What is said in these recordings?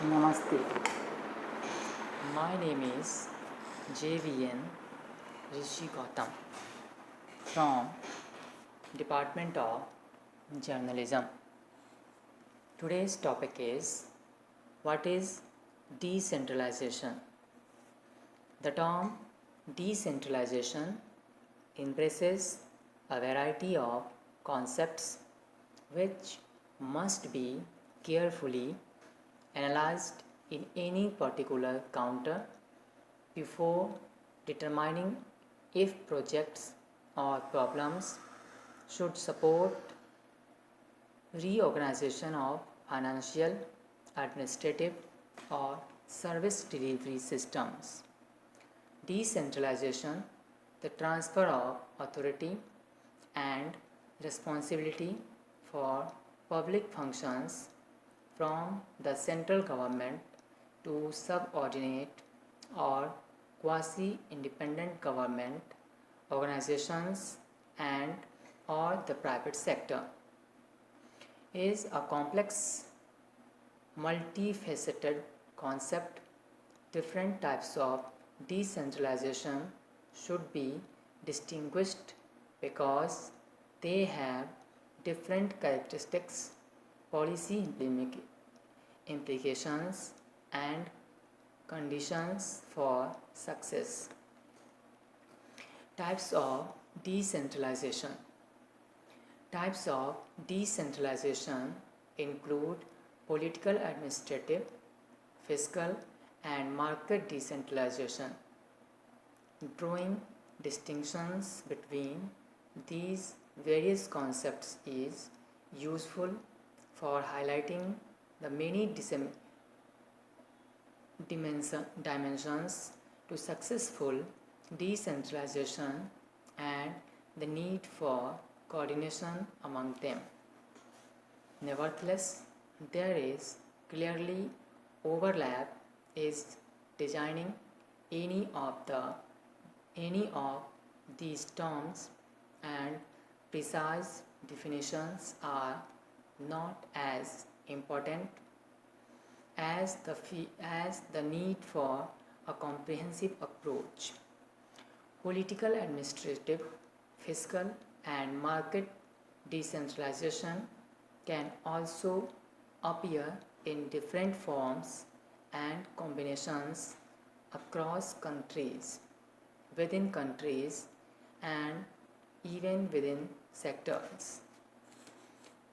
Namaste. My name is JVN Rishi Gautam from Department of Journalism. Today's topic is what is decentralization? The term decentralization embraces a variety of concepts which must be carefully analyzed in any particular counter before determining if projects or problems should support reorganization of financial, administrative, or service delivery systems. Decentralization, the transfer of authority and responsibility for public functions from the central government to subordinate or quasi-independent government organizations and or the private sector, is a complex, multifaceted concept. Different types of decentralization should be distinguished because they have different characteristics, policy implications, and conditions for success. Types of decentralization. Types of decentralization include political, administrative, fiscal, and market decentralization. Drawing distinctions between these various concepts is useful for highlighting the many dimensions to successful decentralization and the need for coordination among them. Nevertheless, there is clearly overlap is designing any of these terms, and precise definitions are not as important as the need for a comprehensive approach. Political, administrative, fiscal, and market decentralization can also appear in different forms and combinations across countries, within countries, and even within sectors.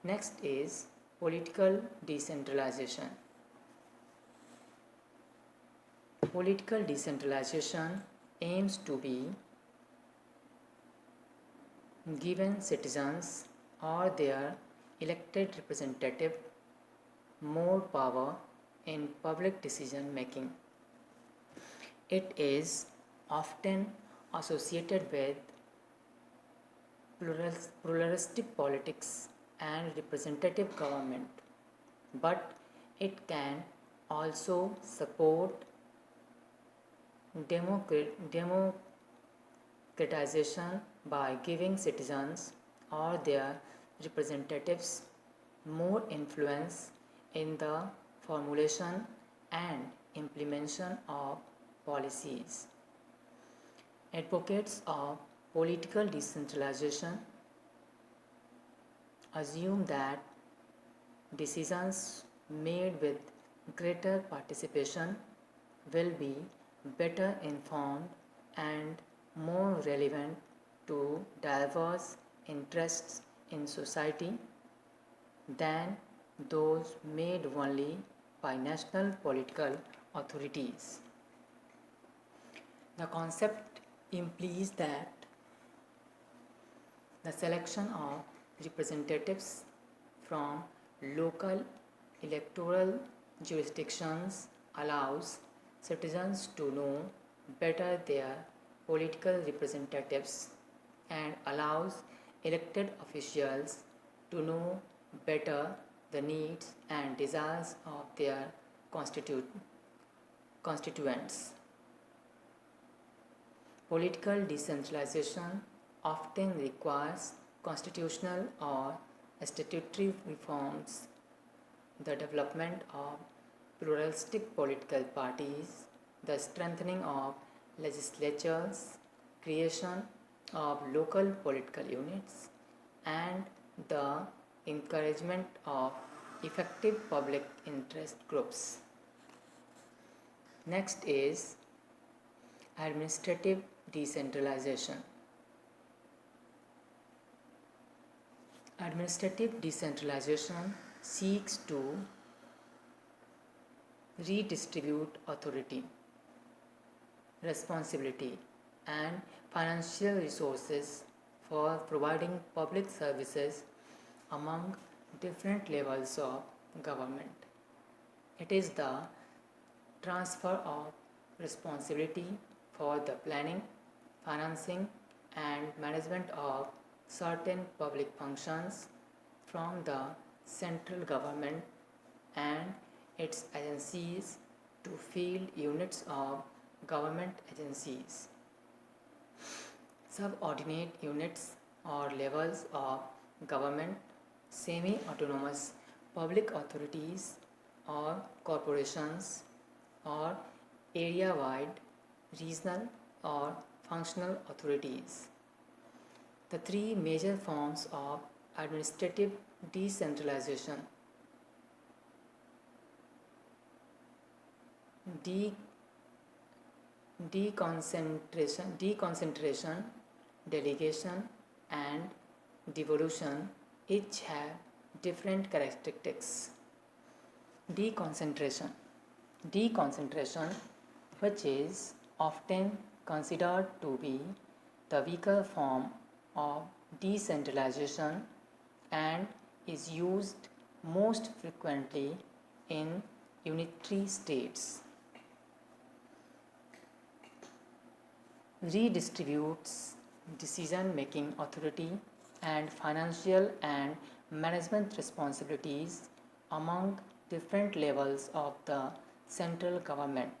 Next is political decentralization. Political decentralization aims to be given citizens or their elected representative more power in public decision making. It is often associated with pluralistic politics and representative government, but it can also support democratization by giving citizens or their representatives more influence in the formulation and implementation of policies. Advocates of political decentralization assume that decisions made with greater participation will be better informed and more relevant to diverse interests in society than those made only by national political authorities. The concept implies that the selection of representatives from local electoral jurisdictions allows citizens to know better their political representatives and allows elected officials to know better the needs and desires of their constituents. Political decentralization often requires constitutional or statutory reforms, the development of pluralistic political parties, the strengthening of legislatures, creation of local political units, and the encouragement of effective public interest groups. Next is administrative decentralization. Administrative decentralization seeks to redistribute authority, responsibility, and financial resources for providing public services among different levels of government. It is the transfer of responsibility for the planning, financing, and management of certain public functions from the central government and its agencies to field units of government agencies, subordinate units or levels of government, semi-autonomous public authorities or corporations, or area-wide, regional or functional authorities. The three major forms of administrative decentralization: deconcentration, delegation, and devolution each have different characteristics. Deconcentration, which is often considered to be the weaker form of decentralization and is used most frequently in unitary states, redistributes decision-making authority and financial and management responsibilities among different levels of the central government.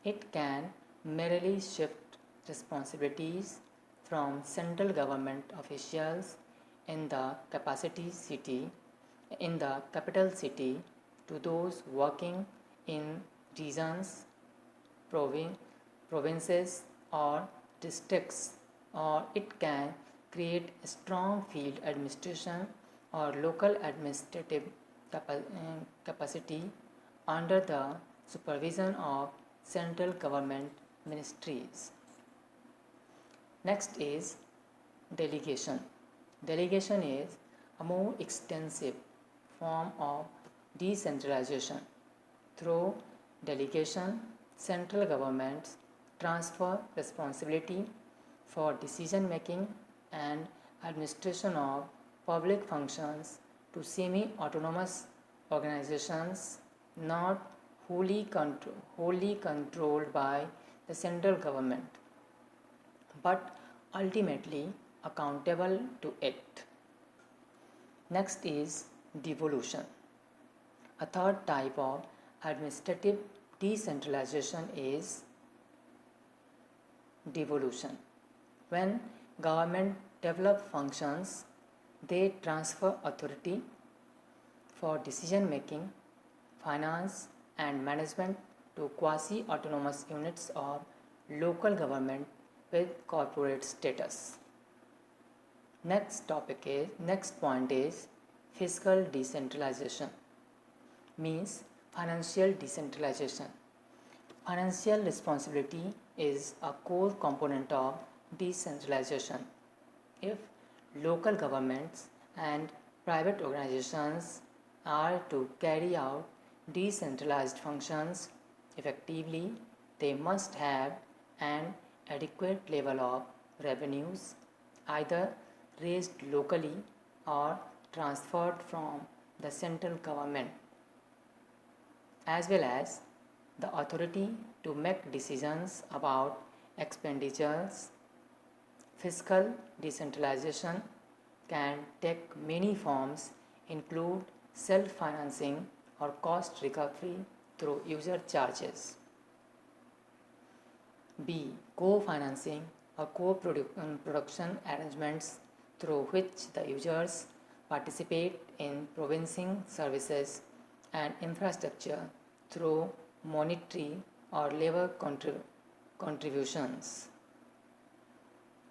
It can merely shift responsibilities from central government officials in the capital city to those working in regions, provinces, or districts, or it can create a strong field administration or local administrative capacity under the supervision of central government ministries. Next is delegation. Delegation is a more extensive form of decentralization. Through delegation, central governments transfer responsibility for decision making and administration of public functions to semi-autonomous organizations not wholly controlled by the central government, but ultimately accountable to it. Next is devolution. A third type of administrative decentralization is devolution. When government develop functions, they transfer authority for decision making, finance, and management to quasi-autonomous units of local government with corporate status. Next point is fiscal decentralization, means financial decentralization. Financial responsibility is a core component of decentralization. If local governments and private organizations are to carry out decentralized functions effectively, they must have an adequate level of revenues, either raised locally or transferred from the central government, as well as the authority to make decisions about expenditures. Fiscal decentralization can take many forms, include self-financing or cost recovery through user charges. B. Co-financing or co-production arrangements through which the users participate in providing services and infrastructure through monetary or labor contributions.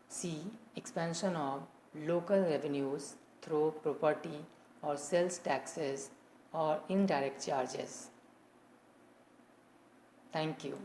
C. Expansion of local revenues through property or sales taxes or indirect charges. Thank you.